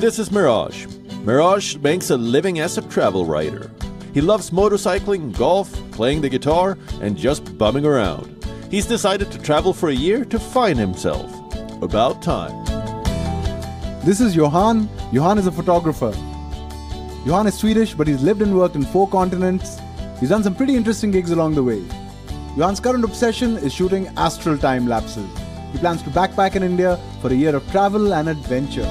This is Miraj. Miraj makes a living as a travel writer. He loves motorcycling, golf, playing the guitar, and just bumming around. He's decided to travel for a year to find himself. About time. This is Johan. Johan is a photographer. Johan is Swedish, but he's lived and worked in 4 continents. He's done some pretty interesting gigs along the way. Johan's current obsession is shooting astral time lapses. He plans to backpack in India for a year of travel and adventure.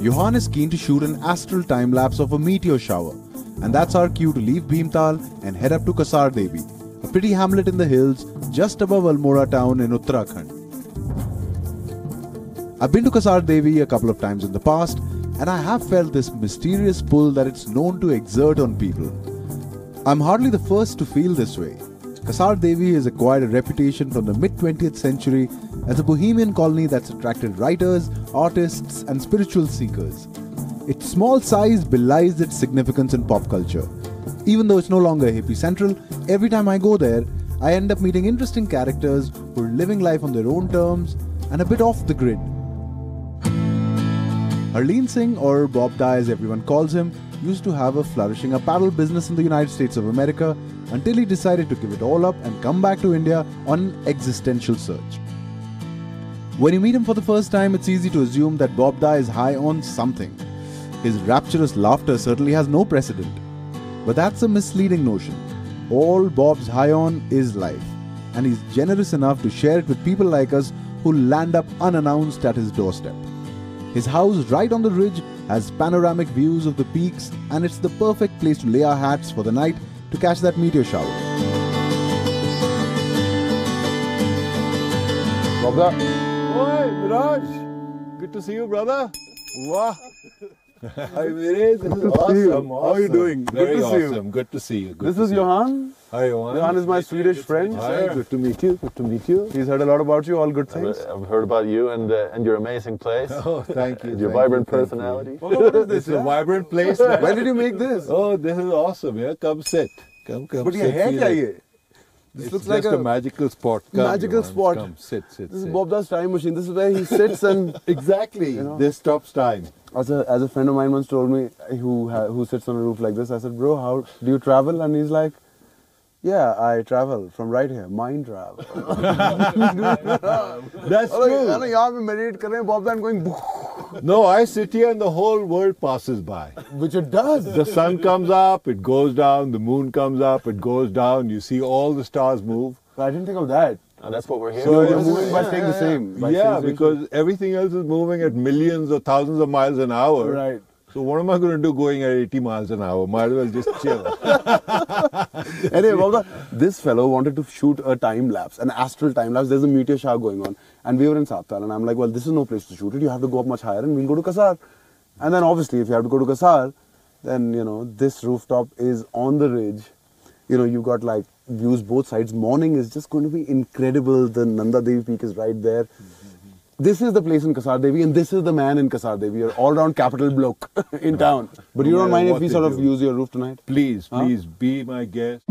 Johan is keen to shoot an astral time lapse of a meteor shower, and that's our cue to leave Bhimtal and head up to Kasar Devi, a pretty hamlet in the hills just above Almora town in Uttarakhand. I've been to Kasar Devi a couple of times in the past, and I have felt this mysterious pull that it's known to exert on people. I'm hardly the first to feel this way. Kasar Devi has acquired a reputation from the mid-20th century as a bohemian colony that's attracted writers, artists, and spiritual seekers. Its small size belies its significance in pop culture. Even though it's no longer hippie central, every time I go there, I end up meeting interesting characters who are living life on their own terms and a bit off the grid. Allene Singh, or Bob Dye as everyone calls him, used to have a flourishing apparel business in the United States of America until he decided to give it all up and come back to India on an existential search. When you meet him for the first time, it's easy to assume that Bob Dye is high on something. His rapturous laughter certainly has no precedent. But that's a misleading notion. All Bob's high on is life, and he's generous enough to share it with people like us who land up unannounced at his doorstep. His house right on the ridge has panoramic views of the peaks, and it's the perfect place to lay our hats for the night to catch that meteor shower. Bobda. Oi, Miraj. Good to see you, brother. Wow. Hi, Meraj. This is awesome. How are you doing? Very awesome. Good to see you. This is Johan. Hi, Johan. Johan is my Swedish friend. Hi. Good to meet you. Good to meet you. He's heard a lot about you. All good things. I've heard about you and your amazing place. Oh, thank you. Your vibrant personality. What is this? It's a vibrant place. When did you make this? Oh, this is awesome. Yeah, come sit. Come. But your hair kya ye? This looks like a magical spot. Come, magical Johan. spot. Come, sit. This is Bobda's time machine. This is where he sits and exactly. You know? This stops time. As a friend of mine once told me, who sits on a roof like this, I said, bro, how do you travel? And he's like, yeah, I travel from right here. Mind travel. That's true. I'm meditating, Bobda, and going. No, I sit here and the whole world passes by. Which it does. The sun comes up, it goes down. The moon comes up, it goes down. You see all the stars move. I didn't think of that. And that's what we're here So for. You're moving by staying the same. Yeah, because everything else is moving at millions or thousands of miles an hour. Right. So what am I going to do going at 80 miles an hour? Might as well just chill. Anyway, Bobda, this fellow wanted to shoot a time lapse, an astral time lapse. There's a meteor shower going on. And we were in Saptal, and I'm like, well, this is no place to shoot it. You have to go up much higher, and we'll go to Kasar. And then obviously, if you have to go to Kasar, then, this rooftop is on the ridge. You've got like views both sides. Morning is just going to be incredible. The Nanda Devi peak is right there. This is the place in Kasar Devi, and this is the man in Kasar Devi. You're all-round capital bloke in town. But you don't mind if we sort of use your roof tonight? Please, be my guest.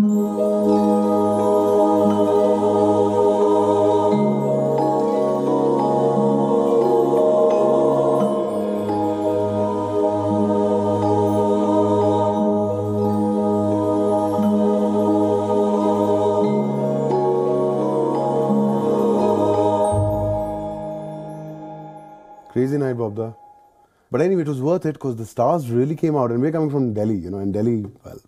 Crazy night, Bobda. But anyway, it was worth it because the stars really came out. And we're coming from Delhi, in Delhi, well,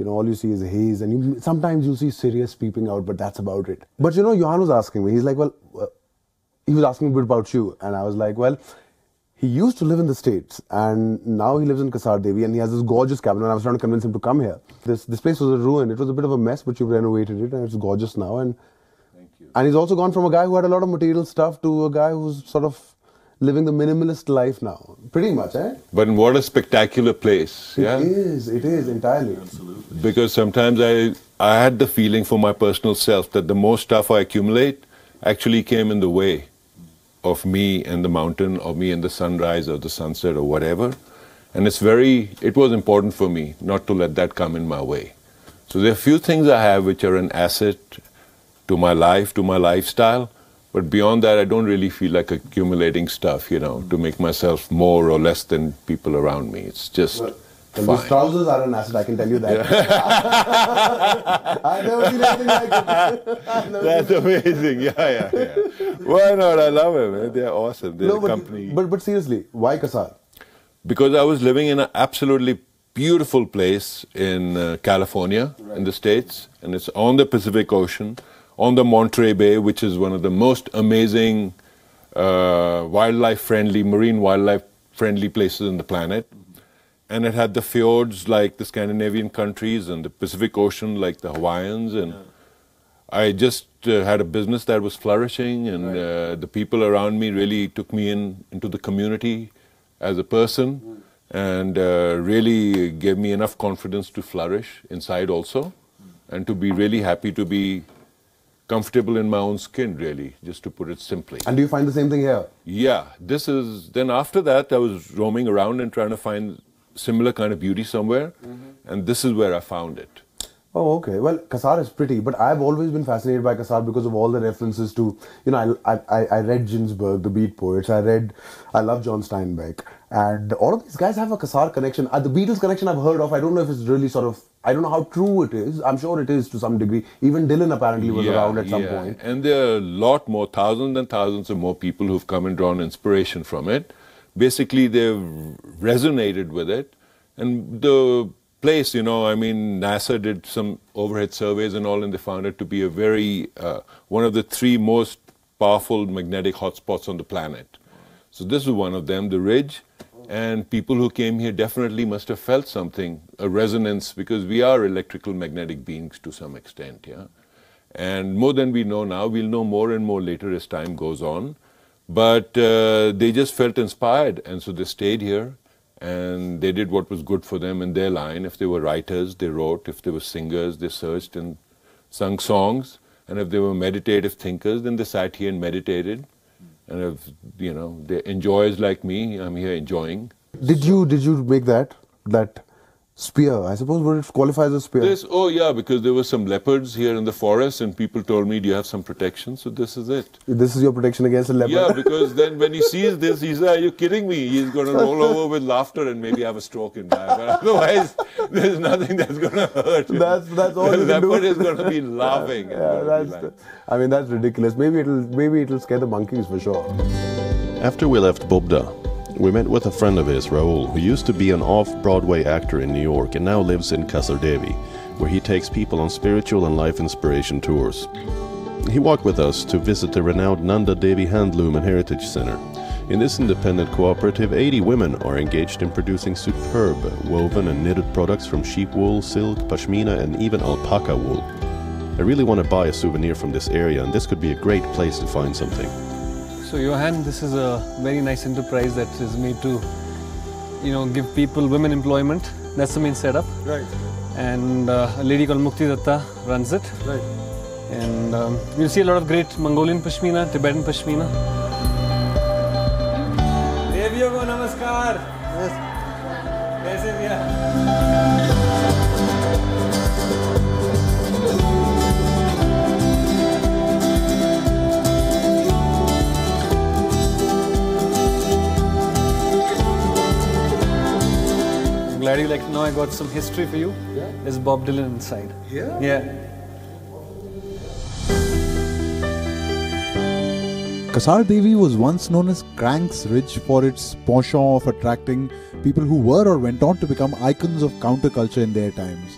all you see is haze. And sometimes you'll see Sirius peeping out, but that's about it. But Johan was asking me, he's like, he was asking a bit about you. And I was like, well, he used to live in the States and now he lives in Kasar Devi and he has this gorgeous cabin. And I was trying to convince him to come here. This place was a ruin. It was a bit of a mess, but you've renovated it and it's gorgeous now. And thank you. And he's also gone from a guy who had a lot of material stuff to a guy who's sort of living the minimalist life now. Pretty much, eh? But what a spectacular place. Yeah? It is entirely. Absolutely. Because sometimes I had the feeling for my personal self that the more stuff I accumulate actually came in the way of me and the mountain, or me and the sunrise or the sunset or whatever. And it was important for me not to let that come in my way. So there are a few things I have which are an asset to my life, to my lifestyle. But beyond that, I don't really feel like accumulating stuff, you know, to make myself more or less than people around me. It's just Well, fine. those trousers are an asset, I can tell you that. I've never seen anything like it. That's amazing. Yeah. Why not? I love it, man. They're awesome. They're No, a company. but seriously, why Kasar? Because I was living in an absolutely beautiful place in California, in the States, and it's on the Pacific Ocean, on the Monterey Bay, which is one of the most amazing marine wildlife-friendly places on the planet. And it had the fjords like the Scandinavian countries and the Pacific Ocean like the Hawaiians. And I just had a business that was flourishing, and the people around me really took me into the community as a person, and really gave me enough confidence to flourish inside also, and to be really happy to be comfortable in my own skin, really, just to put it simply. And do you find the same thing here? Yeah, then after that I was roaming around and trying to find similar kind of beauty somewhere, and this is where I found it. Oh, okay. Well, Kasar is pretty, but I've always been fascinated by Kasar because of all the references to, you know, I read Ginsberg, the Beat Poets, I love John Steinbeck, and all of these guys have a Kasar connection. The Beatles connection I've heard of, I don't know if it's really I don't know how true it is. I'm sure it is to some degree. Even Dylan apparently was around at some point. And there are a lot more, thousands and thousands of more people who've come and drawn inspiration from it. Basically, they've resonated with it, and the place, you know, I mean, NASA did some overhead surveys and all, and they found it to be a very, one of the 3 most powerful magnetic hotspots on the planet. So this is one of them, the ridge, and people who came here definitely must have felt something, a resonance, because we are electrical magnetic beings to some extent, yeah. And more than we know now, we'll know more and more later as time goes on. But they just felt inspired, and so they stayed here. And they did what was good for them in their line. If they were writers, they wrote. If they were singers, they searched and sung songs. And if they were meditative thinkers, then they sat here and meditated. And if, you know, they're enjoyers like me, I'm here enjoying. Did you make that spear? I suppose would it qualify as a spear? Oh yeah, because there were some leopards here in the forest, and people told me, do you have some protection? So this is it. This is your protection against a leopard? Yeah, because then when he sees this, he says, are you kidding me? He's going to roll over with laughter and maybe have a stroke and die. But otherwise, there's nothing that's going to hurt him. That's all the you can do. leopard is going to be laughing. I mean, that's ridiculous. Maybe it'll scare the monkeys for sure. After we left Bobda, we met with a friend of his, Raul, who used to be an off-Broadway actor in New York and now lives in Kasar Devi, where he takes people on spiritual and life inspiration tours. He walked with us to visit the renowned Nanda Devi Handloom and Heritage Center. In this independent cooperative, 80 women are engaged in producing superb woven and knitted products from sheep wool, silk, pashmina, and even alpaca wool. I really want to buy a souvenir from this area, and this could be a great place to find something. So Johan, this is a very nice enterprise that is made to, you know, give people, women employment. That's the main setup. Right. And a lady called Mukti Datta runs it. Right. And you'll see a lot of great Mongolian pashmina, Tibetan pashmina. Deviyo ko namaskar. Kaise bhaiya? Glad you like to know. I got some history for you. Yeah. There's Bob Dylan inside. Yeah? Yeah. Kasar Devi was once known as Crank's Ridge for its penchant of attracting people who were or went on to become icons of counterculture in their times.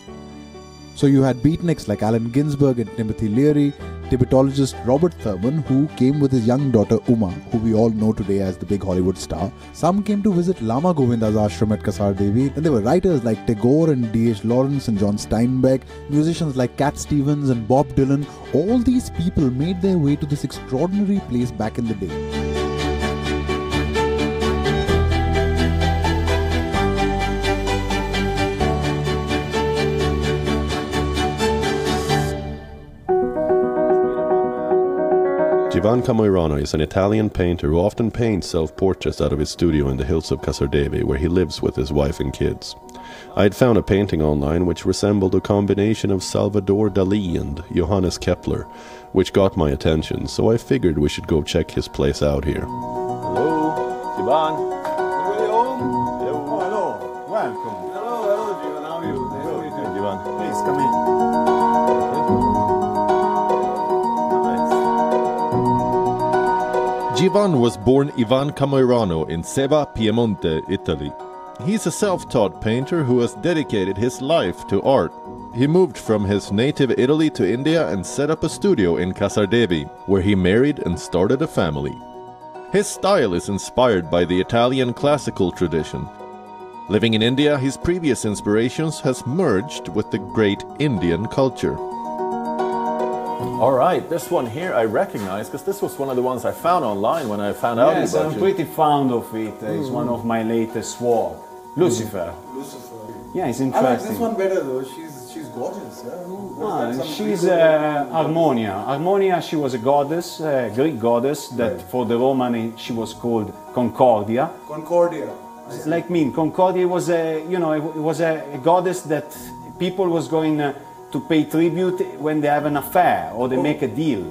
So you had beatniks like Allen Ginsberg and Timothy Leary, Tibetologist Robert Thurman, who came with his young daughter Uma, who we all know today as the big Hollywood star. Some came to visit Lama Govinda's ashram at Kasar Devi. Then there were writers like Tagore and D.H. Lawrence and John Steinbeck, musicians like Cat Stevens and Bob Dylan. All these people made their way to this extraordinary place back in the day. Johan Camoirano is an Italian painter who often paints self-portraits out of his studio in the hills of Kasar Devi, where he lives with his wife and kids. I had found a painting online which resembled a combination of Salvador Dali and Johannes Kepler, which got my attention, so I figured we should go check his place out here. Hello, Johan. Really home? Hello. Oh, hello. Welcome. Hello, Johan. How are you? Hey, Johan. Please come in. Johan was born Ivan Camerano in Seva, Piemonte, Italy. He's a self-taught painter who has dedicated his life to art. He moved from his native Italy to India and set up a studio in Kasar Devi, where he married and started a family. His style is inspired by the Italian classical tradition. Living in India, his previous inspirations has merged with the great Indian culture. All right, this one here I recognize because this was one of the ones I found online when I found out Yes, about I'm you. pretty fond of it. It's one of my latest work. Lucifer. Yeah, it's I interesting. like this one better though. She's gorgeous. Yeah. She's Harmonia. Harmonia, she was a goddess, a Greek goddess, that for the Roman she was called Concordia. Concordia. Like me, Concordia was a, it was a goddess that people was going to pay tribute when they have an affair or they make a deal.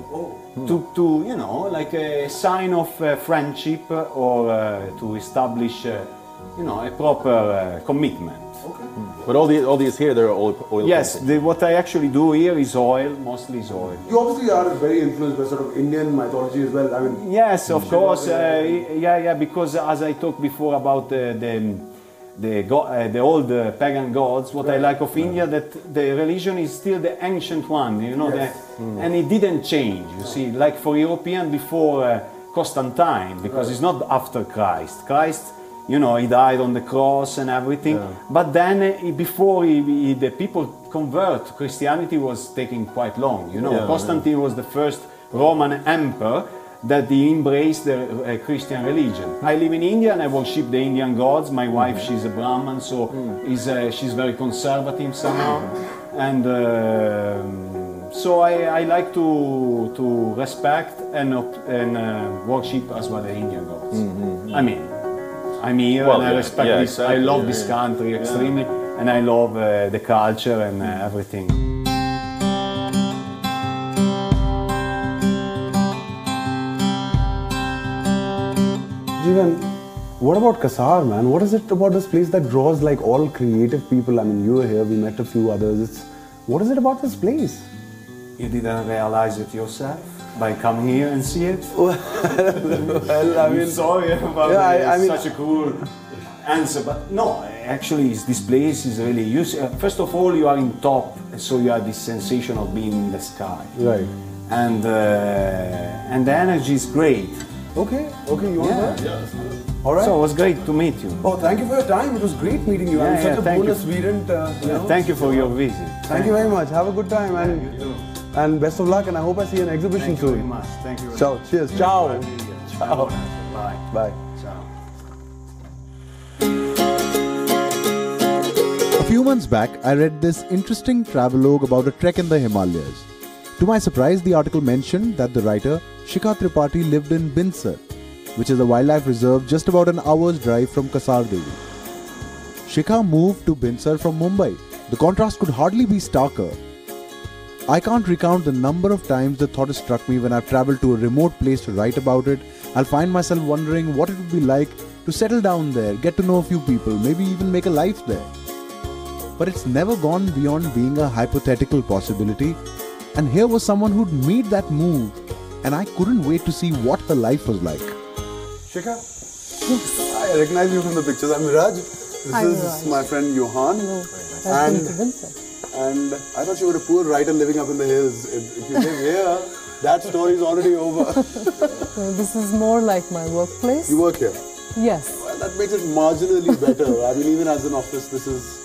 To like a sign of friendship or to establish, a proper commitment. But all these here, they're oil Yes, paintings. what I actually do here is oil, mostly is oil. You obviously are very influenced by sort of Indian mythology as well. I mean, Yes, of course, because as I talked before about the old pagan gods, what I like of India, that the religion is still the ancient one, and it didn't change, you see, like for European before Constantine, because it's not after Christ. Christ, he died on the cross and everything, but then before the people convert, Christianity was taking quite long, Constantine was the first Roman emperor that he embraced the Christian religion. I live in India and I worship the Indian gods. My wife, she's a Brahman, so she's very conservative somehow. And so I like to respect and worship as well the Indian gods. I mean, I'm here and I respect this. Exactly, I love this country extremely, and I love the culture and everything. Jeevan, what about Kasar, man? What is it about this place that draws like all creative people? I mean, you were here, we met a few others. What is it about this place? You didn't realize it yourself by coming here and see it? Well, I mean, Sorry about such a cool answer, but no, actually this place is really useful. First of all, you are in top, so you have this sensation of being in the sky. Right. And the energy is great. Okay, you want that? Yeah. All right. So it was great to meet you. Oh, thank you for your time. It was great meeting you. Yeah, I'm such a thank bonus you. we didn't, Thank you for your visit. Thank you very much. Have a good time and best of luck. And I hope I see you in exhibition Thank you very soon. much. Thank you. Ciao. Cheers. Ciao. Ciao. Bye. Bye. Ciao. A few months back, I read this interesting travelogue about a trek in the Himalayas. To my surprise, the article mentioned that the writer Shikha Tripathi lived in Binsar, which is a wildlife reserve just about an hour's drive from Kasar Devi. Shikha moved to Binsar from Mumbai. The contrast could hardly be starker. I can't recount the number of times the thought has struck me when I've travelled to a remote place to write about it. I'll find myself wondering what it would be like to settle down there, get to know a few people, maybe even make a life there. But it's never gone beyond being a hypothetical possibility. And here was someone who'd made that move, and I couldn't wait to see what her life was like. Shikha? Yes. I recognize you from the pictures. I'm Meraj. This is my friend Johan. Hello. And I thought you were a poor writer living up in the hills. If you live here, that story is already over. This is more like my workplace. You work here? Yes. Well, that makes it marginally better. I mean, even as an office, this is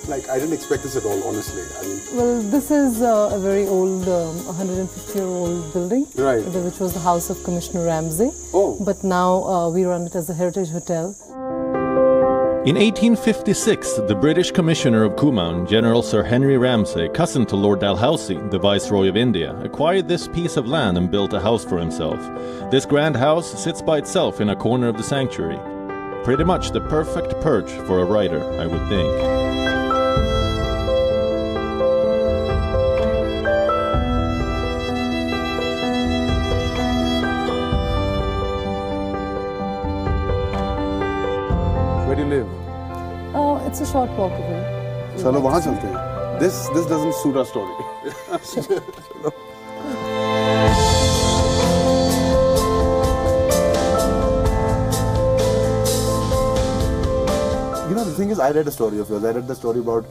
like, I didn't expect this at all, honestly. Well, this is a very old, 150-year-old building. Right. Which was the house of Commissioner Ramsay. Oh. But now we run it as a heritage hotel. In 1856, the British Commissioner of Kumaon, General Sir Henry Ramsay, cousin to Lord Dalhousie, the Viceroy of India, acquired this piece of land and built a house for himself. This grand house sits by itself in a corner of the sanctuary. Pretty much the perfect perch for a writer, I would think. Where do you live? It's a short walk away. Chalo, wahan chalte hain. This doesn't suit our story. Chalo. You know, the thing is, I read a story of yours. I read the story about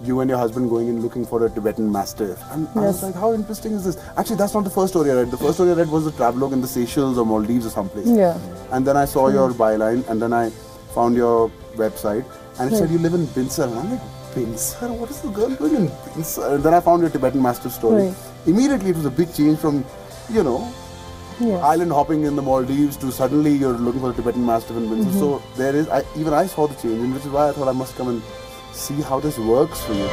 you and your husband going and looking for a Tibetan mastiff. And I was like, how interesting is this? Actually, that's not the first story I read. The first story I read was the travelogue in the Seychelles or Maldives or someplace. Yeah. And then I saw your byline, and then I found your website, and it said you live in Binsar. And I'm like, Binsar? What is the girl doing in Binsar? And then I found your Tibetan mastiff story. Right. Immediately, it was a big change from, you know, island hopping in the Maldives to suddenly you're looking for a Tibetan mastiff in Binsar. So there is, even I saw the change, and which is why I thought I must come and see how this works for you.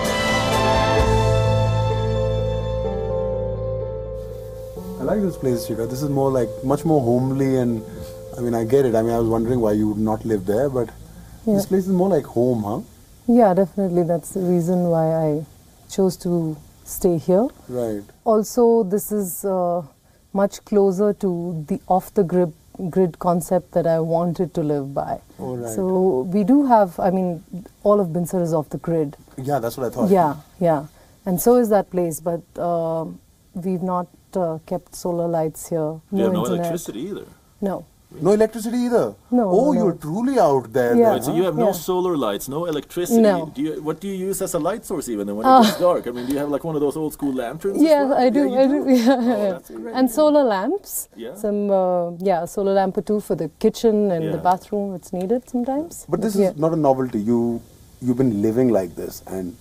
I like this place, Shika. This is more like, much more homely, and I mean, I get it. I mean, I was wondering why you would not live there, but this place is more like home, huh? Yeah, definitely. That's the reason why I chose to stay here. Right. Also, this is much closer to the off-the-grid concept that I wanted to live by. Oh, right. So we do have, I mean, all of Binsar is off the grid. Yeah, that's what I thought. Yeah, yeah. And so is that place, but we've not kept solar lights here. You No have no internet. electricity either. No. No electricity either? No, Oh, no. you're truly out there. Yeah. then, Right, so huh? you have no Yeah. solar lights, no electricity. No. What do you use as a light source even then when it gets dark? I mean, do you have like one of those old school lanterns? as Yeah, well? I do. you I do. Yeah, Oh, yeah. that's great. And solar lamps. Yeah. Some, solar lamp or two for the kitchen and the Yeah. bathroom. It's needed sometimes. But this Yeah. is not a novelty. You've been living like this, and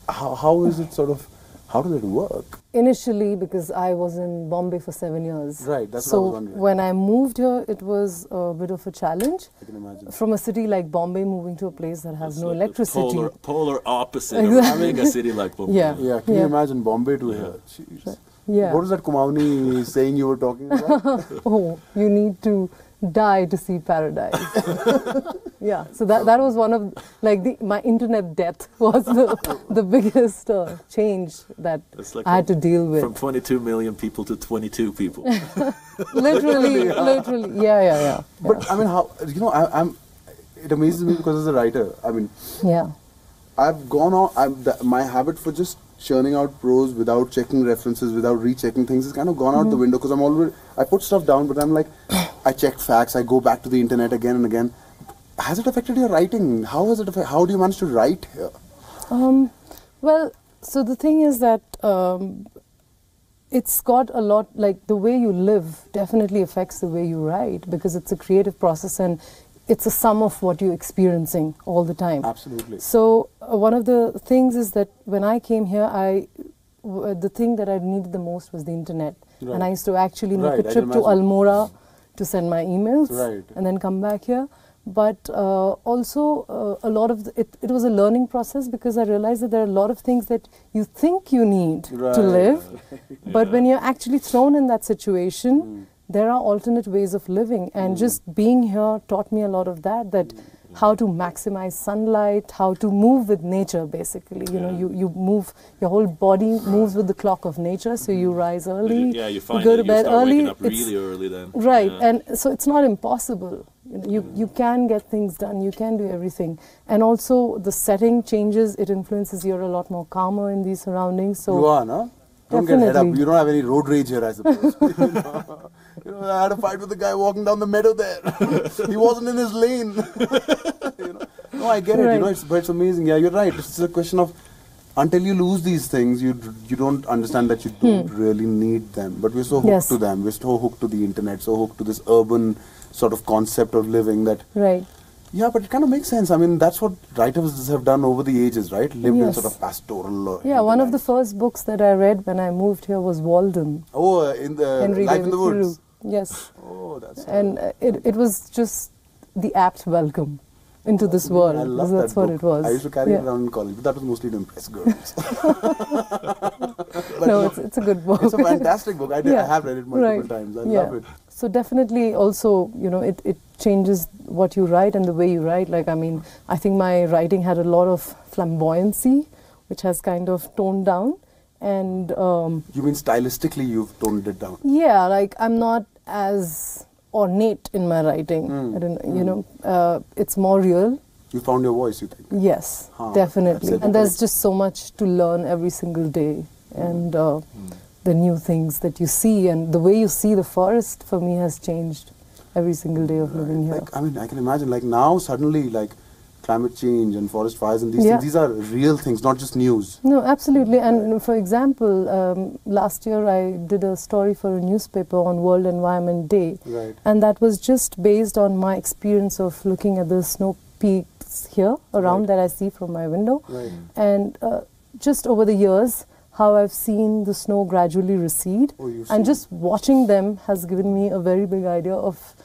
how is it sort of? How does it work? Initially, because I was in Bombay for 7 years. Right, that's what I so was wondering. when I moved here, it was a bit of a challenge. I can imagine. From a city like Bombay, moving to a place that has It's no like the electricity. Polar opposite of Exactly. having a city like Bombay. Yeah. Yeah, can you imagine Bombay to here? Jeez. Yeah. What was that Kumauni saying you were talking about? Oh, you need to die to see paradise. Yeah, so that was one of, like, my internet death was the biggest change that It's like I had to deal with. From 22 million people to 22 people. Literally. Yeah. But I mean, how? You know, it amazes me because as a writer, I mean, Yeah. I've gone on. My habit for just churning out prose without checking references, without rechecking things, has kind of gone out the window because I'm already. I put stuff down, but I'm like, I check facts. I go back to the internet again and again. Has it affected your writing? How has it affected? How do you manage to write here? Well, so the thing is that it's got a lot, like the way you live definitely affects the way you write because it's a creative process and it's a sum of what you're experiencing all the time. Absolutely. So one of the things is that when I came here, the thing that I needed the most was the internet. Right. And I used to actually make Right, a I trip can to imagine. Almora to send my emails Right. and then come back here. But also a lot of it was a learning process because I realized that there are a lot of things that you think you need to Right. live, but when you're actually thrown in that situation, there are alternate ways of living. And just being here taught me a lot of that how to maximize sunlight, how to move with nature basically. You know, you move, your whole body moves with the clock of nature, so you rise early, Yeah, you find go that to you bed start early. waking up It's- really early then. Right, Yeah. and so it's not impossible. You can get things done, you can do everything. And also the setting changes, it influences you're a lot more calmer in these surroundings. So You are, no? Don't get head up. Definitely. You don't have any road rage here, I suppose. You know, I had a fight with the guy walking down the meadow there. He wasn't in his lane. You know? No, I get it. You know, but it's amazing. Yeah, you're right. It's a question of until you lose these things, you don't understand that you don't really need them. But we're so hooked to them. We're so hooked to the internet, so hooked to this urban sort of concept of living that. Right. Yeah, but it kind of makes sense. I mean, that's what writers have done over the ages, right? Lived in Yes. sort of pastoral. Yeah, one of the first books that I read when I moved here was Walden. Oh, in the Henry Life in David the Woods. Thoreau. Yes. Oh, that's. And it was just the apt welcome into this world. I love That's that what book. it was. I used to carry it Yeah. around in college, but that was mostly to impress girls. But No, it's a good book. it's a fantastic book. I Yeah. have read it multiple Right. times. I Yeah. love it. so definitely also, you know, it changes what you write and the way you write. Like, I mean, I think my writing had a lot of flamboyancy, which has kind of toned down. And you mean stylistically you've toned it down? Yeah, like I'm not as ornate in my writing. I don't know, you know, it's more real. You found your voice, you think? Yes, definitely. And there's just so much to learn every single day. And the new things that you see and the way you see the forest for me has changed every single day of living here. Like, I mean, I can imagine, like now suddenly, like climate change and forest fires and these things, these are real things, not just news. No, absolutely. And for example, last year I did a story for a newspaper on World Environment Day. Right. And that was just based on my experience of looking at the snow peaks here around that I see from my window. Right. And just over the years, how I've seen the snow gradually recede. And just watching them has given me a very big idea of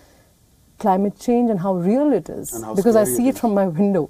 climate change and how real it is. Because I see it from my window.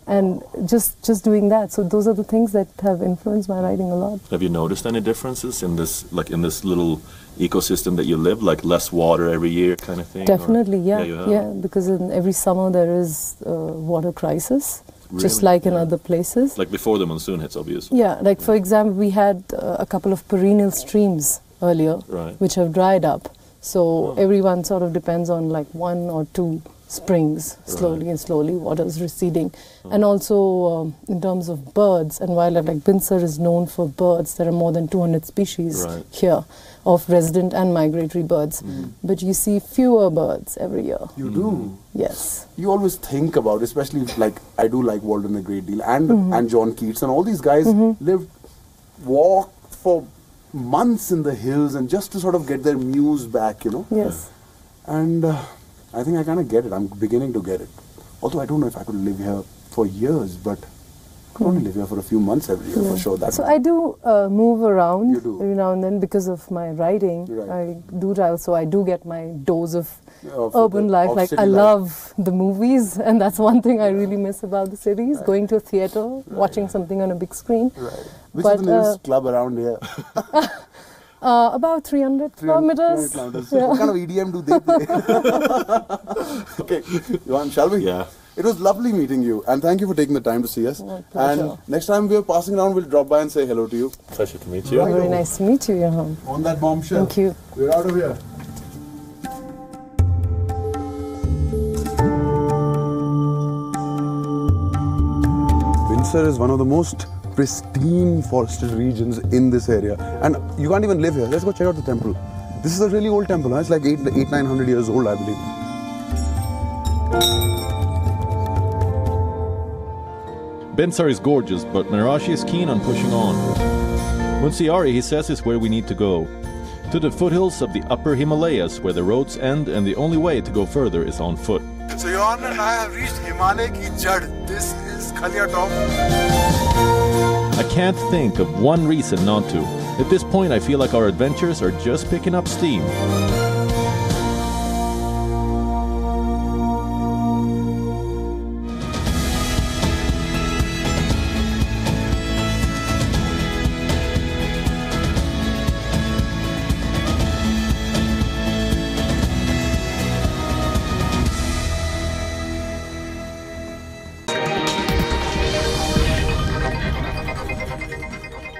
And just doing that. So those are the things that have influenced my writing a lot. Have you noticed any differences in this, like in this little ecosystem that you live, like less water every year kind of thing? Definitely, yeah, because in every summer there is a water crisis. Really? Just like in other places. Like before the monsoon hits, obviously. Yeah, like for example, we had a couple of perennial streams earlier, which have dried up. So everyone sort of depends on like 1 or 2 springs, slowly and slowly, water is receding. And also in terms of birds and wildlife, like Binsar is known for birds. There are more than 200 species here of resident and migratory birds. But you see fewer birds every year. You do? Yes. You always think about, especially like, I do like Walden a great deal, and John Keats, and all these guys walk for months in the hills and just to sort of get their muse back, you know? Yes. And I think I kind of get it. I'm beginning to get it. Although I don't know if I could live here for years, but I could only live here for a few months every year for sure. So I do move around every now and then because of my writing. I do travel, so I do get my dose of urban life. Like I love the movies, and that's one thing I really miss about the cities. Going to a theater, watching something on a big screen. Which is the nearest club around here? About 300 kilometers. What kind of EDM do they play? Okay, Johan, shall we? Yeah. It was lovely meeting you, and thank you for taking the time to see us. And next time we are passing around, we'll drop by and say hello to you. Pleasure to meet you. Very nice to meet you, Johan. On that bombshell. Thank you. We're out of here. Binsar is one of the most pristine forested regions in this area, and you can't even live here. Let's go check out the temple. This is a really old temple, huh? It's like 900 years old, I believe. Binsar is gorgeous, but Meraj is keen on pushing on. Munsiari, he says, is where we need to go. To the foothills of the upper Himalayas, where the roads end and the only way to go further is on foot. So Johan and I have reached Himalaya ki jad. This is Khalia Top. I can't think of one reason not to. At this point, I feel like our adventures are just picking up steam.